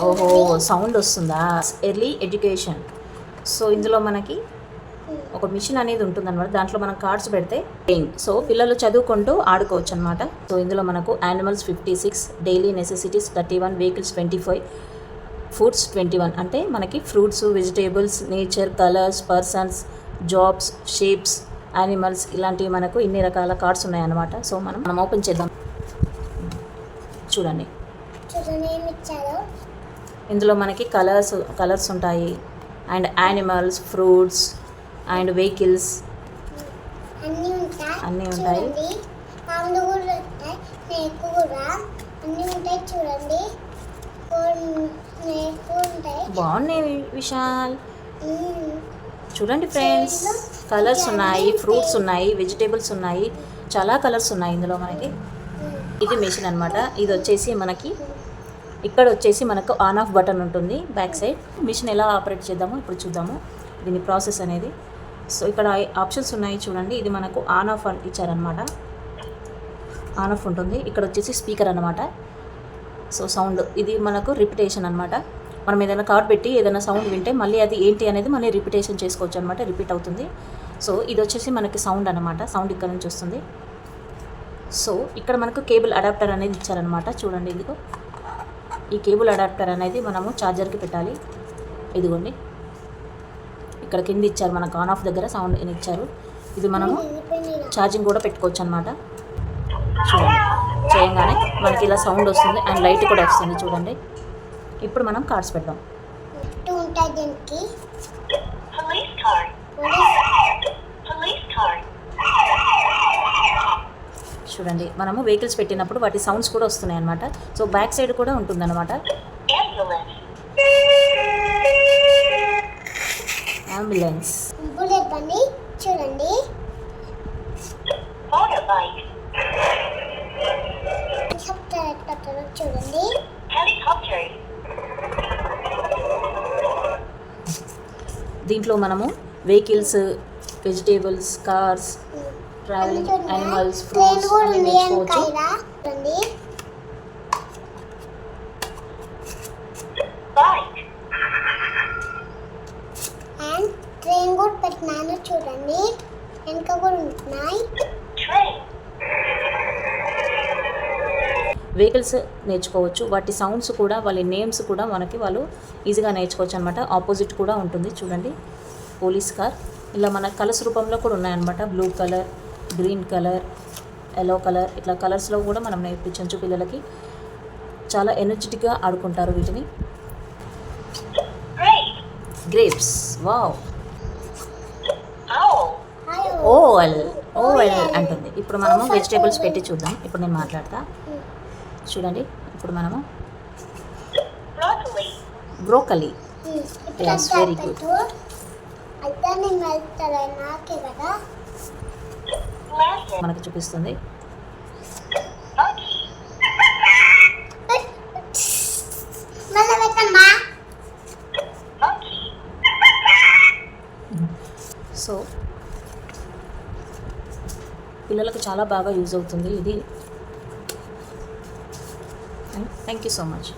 ఓహో, సౌండ్ వస్తుందా? Early education. So ఇందులో మనకి ఒక మిషన్ అనేది ఉంటుంది అనమాట. దాంట్లో మనం కార్డ్స్ పెడితే సో పిల్లలు చదువుకుంటూ ఆడుకోవచ్చు అనమాట. సో ఇందులో మనకు animals 56, daily necessities 31, vehicles 25, foods 21. అంటే మనకి fruits, vegetables, nature, colours, persons, jobs, shapes, animals ఇలాంటివి మనకు ఇన్ని రకాల కార్డ్స్ ఉన్నాయన్నమాట. సో మనం ఓపెన్ చేద్దాం. చూడండి, ఇందులో మనకి కలర్స్ ఉంటాయి, and animals, fruits and vehicles అన్నీ ఉంటాయి. బాగున్నాయి విశాల్. చూడండి ఫ్రెండ్స్, కలర్స్ ఉన్నాయి, ఫ్రూట్స్ ఉన్నాయి, వెజిటేబుల్స్ ఉన్నాయి, చాలా కలర్స్ ఉన్నాయి ఇందులో మనకి. ఇది మెషిన్ అనమాట. ఇది వచ్చేసి మనకి ఇక్కడ వచ్చేసి మనకు ఆన్ ఆఫ్ బటన్ ఉంటుంది బ్యాక్ సైడ్. మిషన్ ఎలా ఆపరేట్ చేద్దామో ఇప్పుడు చూద్దాము దీని ప్రాసెస్ అనేది. సో ఇక్కడ ఆప్షన్స్ ఉన్నాయి చూడండి. ఇది మనకు ఆన్ ఆఫ్ ఇచ్చారనమాట. ఆన్ ఆఫ్ ఉంటుంది. ఇక్కడ వచ్చేసి స్పీకర్ అనమాట. సో సౌండ్ ఇది మనకు రిపిటేషన్ అనమాట. మనం ఏదైనా కార్డ్ పెట్టి ఏదైనా సౌండ్ వింటే మళ్ళీ అది ఏంటి అనేది మళ్ళీ రిపిటేషన్ చేసుకోవచ్చు అనమాట. రిపీట్ అవుతుంది. సో ఇది వచ్చేసి మనకి సౌండ్ అనమాట. సౌండ్ ఇక్కడ నుంచి వస్తుంది. సో ఇక్కడ మనకు కేబుల్ అడాప్టర్ అనేది ఇచ్చారనమాట. చూడండి, ఇదిగో ఈ కేబుల్ అడాప్టర్ అనేది మనము ఛార్జర్కి పెట్టాలి. ఇదిగోండి, ఇక్కడ కింద ఇచ్చారు మనకు ఆన్ ఆఫ్ దగ్గర సౌండ్ ఇచ్చారు. ఇది మనము ఛార్జింగ్ కూడా పెట్టుకోవచ్చు అనమాట. చూడండి, చేయగానే మనకి ఇలా సౌండ్ వస్తుంది అండ్ లైట్ కూడా వస్తుంది. చూడండి, ఇప్పుడు మనం కార్డ్స్ పెడదాం. చూడండి, మనము వెహికల్స్ పెట్టినప్పుడు వాటి సౌండ్స్ కూడా వస్తున్నాయి అనమాట. సో బ్యాక్ సైడ్ కూడా ఉంటుందన్నమాట. అంబులెన్స్. చూడండి, చూడండి, దీంట్లో మనము vehicles, vegetables, cars, travelling, animals, fruits అన్ని నేర్చుకోవచ్చు. అండ్ ట్రైన్ కూడా పెట్టినాను చూడండి, వెనక కూడా ఉంటున్నాయి. వెహికల్స్ నేర్చుకోవచ్చు. వాటి సౌండ్స్ కూడా, వాళ్ళ నేమ్స్ కూడా మనకి వాళ్ళు ఈజీగా నేర్చుకోవచ్చు అనమాట. ఆపోజిట్ కూడా ఉంటుంది చూడండి, పోలీస్ కార్. ఇలా మన కలర్స్ రూపంలో కూడా ఉన్నాయన్నమాట. Blue colour, green colour, yellow colour, ఇట్లా కలర్స్లో కూడా మనం నేర్పించవచ్చు పిల్లలకి. చాలా ఎనర్జెటిక్గా ఆడుకుంటారు వీటిని. Grapes, wow. ఓవల్ అంటుంది. ఇప్పుడు మనము వెజిటేబుల్స్ పెట్టి చూద్దాం. ఇప్పుడు నేను మాట్లాడతా. చూడండి, ఇప్పుడు మనము బ్రోకలీ. yes, very good. మనకు చూపిస్తుంది. సో పిల్లలకు చాలా బాగా యూజ్ అవుతుంది ఇది. Thank you so much.